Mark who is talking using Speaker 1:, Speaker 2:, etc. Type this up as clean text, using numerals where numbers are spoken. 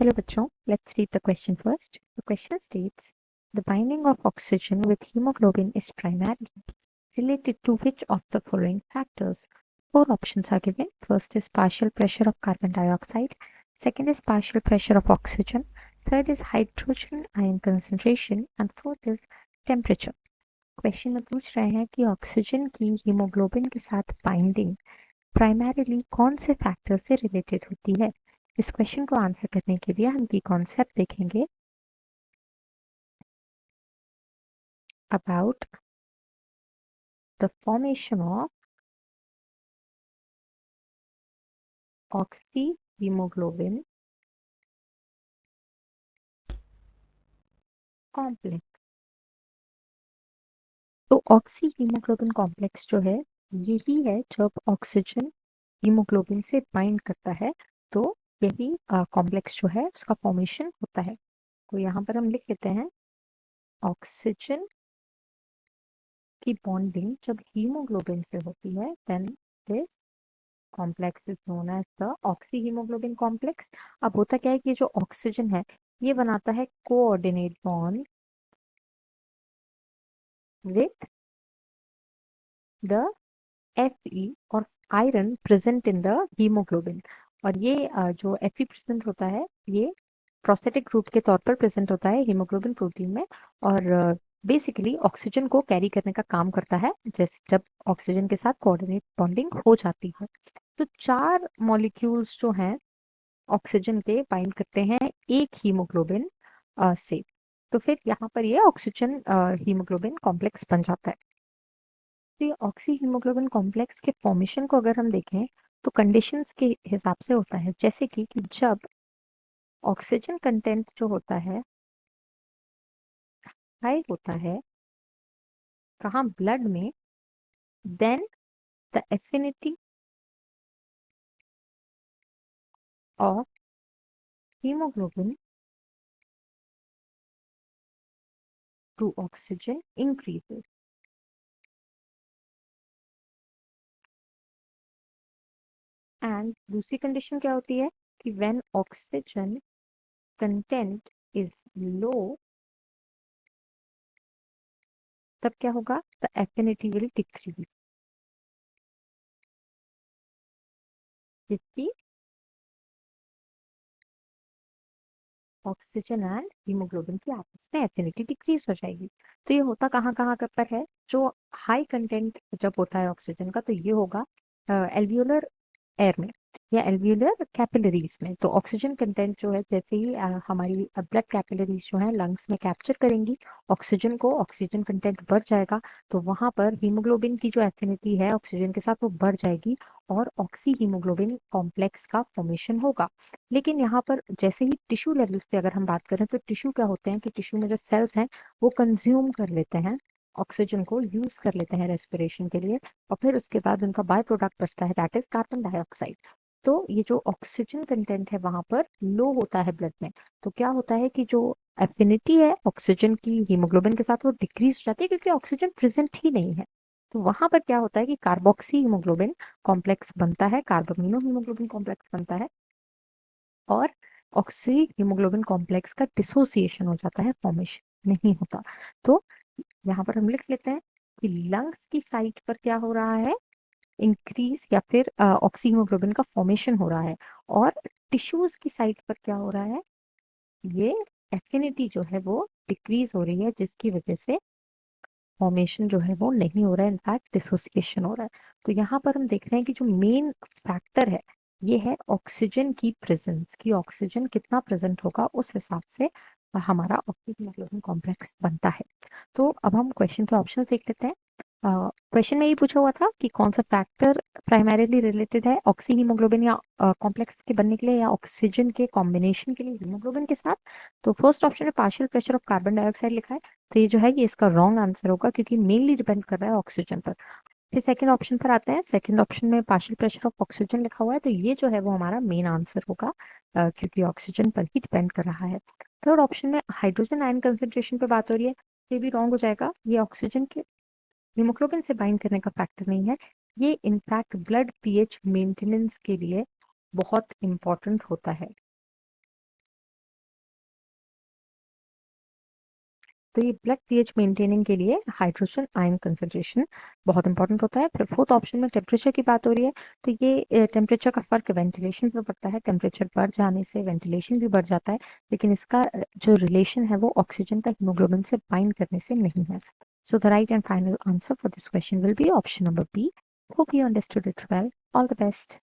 Speaker 1: Hello बच्चों, let's read the question first. The question states, the binding of oxygen with hemoglobin is primarily related to which of the following factors? Four options are given. First is partial pressure of carbon dioxide. Second is partial pressure of oxygen. Third is hydrogen ion concentration. And fourth is temperature. Question में पूछ रहे हैं कि oxygen की haemoglobin के साथ binding primarily कौन से फैक्टर से रिलेटेड होती है। इस क्वेश्चन को आंसर करने के लिए हम की कॉन्सेप्ट देखेंगे about the formation of oxy haemoglobin complex. तो ऑक्सी हीमोग्लोबिन कॉम्प्लेक्स जो है यही है जब ऑक्सीजन हीमोग्लोबिन से बाइंड करता है तो यही कॉम्प्लेक्स जो है उसका फॉर्मेशन होता है। तो यहाँ पर हम लिख लेते हैं ऑक्सीजन की बॉन्डिंग जब हीमोग्लोबिन से होती है then this complex is known as the oxyhaemoglobin complex. अब होता क्या है कि जो ऑक्सीजन है ये बनाता है coordinate bond with the Fe और iron present in the haemoglobin. और ये जो Fe प्रेजेंट होता है ये प्रोस्थेटिक ग्रुप के तौर पर प्रेजेंट होता है हीमोग्लोबिन प्रोटीन में और बेसिकली ऑक्सीजन को कैरी करने का काम करता है जैसे जब ऑक्सीजन के साथ कोऑर्डिनेट बॉन्डिंग हो जाती है। तो चार मॉलिक्यूल्स जो हैं ऑक्सीजन के बाइंड करते हैं एक हीमोग्लोबिन से। तो फिर यहाँ पर ये ऑक्सीजन हीमोग्लोबिन कॉम्प्लेक्स बन जाता है। तो ये ऑक्सी हीमोग्लोबिन कॉम्प्लेक्स के फॉर्मेशन को अगर हम देखें तो कंडीशंस के हिसाब से होता है जैसे कि जब ऑक्सीजन कंटेंट जो होता है हाई होता है कहाँ ब्लड में then the affinity of haemoglobin to oxygen increases. And दूसरी कंडीशन क्या होती है कि when oxygen content is low तब क्या होगा द एफिनिटी विल डिक्रीज जिसकी ऑक्सीजन एंड हीमोग्लोबिन की आपस में एफिनिटी डिक्रीज हो जाएगी। तो ये होता कहाँ कहाँ पर है जो हाई कंटेंट जब होता है ऑक्सीजन का तो ये होगा एल्वियोलर एयर में या एल्वियोलर कैपिलरीज में। तो ऑक्सीजन कंटेंट जो है जैसे ही हमारी ब्लड कैपिलरीज जो है लंग्स में कैप्चर करेंगी ऑक्सीजन को ऑक्सीजन कंटेंट बढ़ जाएगा तो वहां पर हीमोग्लोबिन की जो एफिनिटी है ऑक्सीजन के साथ वो बढ़ जाएगी और ऑक्सी हीमोग्लोबिन कॉम्प्लेक्स का फॉर्मेशन होगा। लेकिन यहाँ पर जैसे ही टिश्यू लेवल्स पे अगर हम बात करें तो टिश्यू क्या होते हैं कि टिश्यू में जो सेल्स हैं वो कंज्यूम कर लेते हैं ऑक्सीजन को यूज कर लेते हैं रेस्पिरेशन के लिए और फिर उसके बाद उनका बाय प्रोडक्ट बचता है दैट इज कार्बन डाइऑक्साइड। तो ये जो ऑक्सीजन कंटेंट है वहां पर लो होता है ब्लड में तो क्या होता है कि जो एफिनिटी है ऑक्सीजन की हीमोग्लोबिन के साथ वो डिक्रीज हो जाती है क्योंकि ऑक्सीजन प्रेजेंट ही नहीं है। तो वहां पर क्या होता है कि कार्बोक्सी हीमोग्लोबिन कॉम्प्लेक्स बनता है कार्बोमिनो हीमोग्लोबिन कॉम्प्लेक्स बनता है और ऑक्सी हीमोग्लोबिन कॉम्प्लेक्स का डिसोसिएशन हो जाता है फॉर्मेशन नहीं होता। तो यहाँ पर हम लिख लेते हैं कि लंग्स की साइट पर क्या हो रहा है इंक्रीज या फिर ऑक्सी हीमोग्लोबिन का फॉर्मेशन हो रहा है और टिश्यूज की साइट पर क्या हो रहा है ये एफिनिटी जो है वो डिक्रीज हो रही है जिसकी वजह से फॉर्मेशन जो है वो नहीं हो रहा है इनफैक्ट डिसोसिएशन हो रहा है। तो यहाँ पर हम देख रहे हैं कि जो मेन फैक्टर है ये है ऑक्सीजन की प्रेजेंस की ऑक्सीजन कितना प्रेजेंट होगा उस हिसाब से हमारा ऑक्सीजन कॉम्प्लेक्स बनता है। तो अब हम क्वेश्चन के ऑप्शन देख लेते हैं। क्वेश्चन में ये पूछा हुआ था कि कौन सा फैक्टर प्राइमरीली रिलेटेड है ऑक्सी हीमोग्लोबिन या कॉम्प्लेक्स के बनने के लिए या ऑक्सीजन के कॉम्बिनेशन के लिए हीमोग्लोबिन के साथ। तो फर्स्ट ऑप्शन में partial pressure of carbon dioxide लिखा है तो ये जो है ये इसका रॉन्ग आंसर होगा क्योंकि मेनली डिपेंड कर रहा है ऑक्सीजन पर। फिर सेकंड ऑप्शन पर आते हैं सेकंड ऑप्शन में पार्शियल प्रेशर ऑफ ऑक्सीजन लिखा हुआ है तो ये जो है वो हमारा मेन आंसर होगा क्योंकि ऑक्सीजन पर ही डिपेंड कर रहा है। थर्ड ऑप्शन में हाइड्रोजन आयन कंसेंट्रेशन पे बात हो रही है ये भी रॉन्ग हो जाएगा ये ऑक्सीजन के हीमोग्लोबिन से बाइंड करने का फैक्टर नहीं है। ये इनफैक्ट ब्लड पीएच मेंटेनेंस के लिए बहुत इंपॉर्टेंट होता है। तो ये ब्लड पीएच मेंटेनिंग के लिए हाइड्रोजन आयन कंसंट्रेशन बहुत इंपॉर्टेंट होता है। फिर फोर्थ ऑप्शन में टेम्परेचर की बात हो रही है, तो ये टेम्परेचर का फर्क वेंटिलेशन पर पड़ता है। टेम्परेचर बढ़ जाने से वेंटिलेशन भी बढ़ जाता है, लेकिन इसका जो रिलेशन है वो ऑक्सीजन का हीमोग्लोबिन से बाइंड करने से नहीं है। So the right and final answer for this question will be option number B. Hope you understood it well. All the best.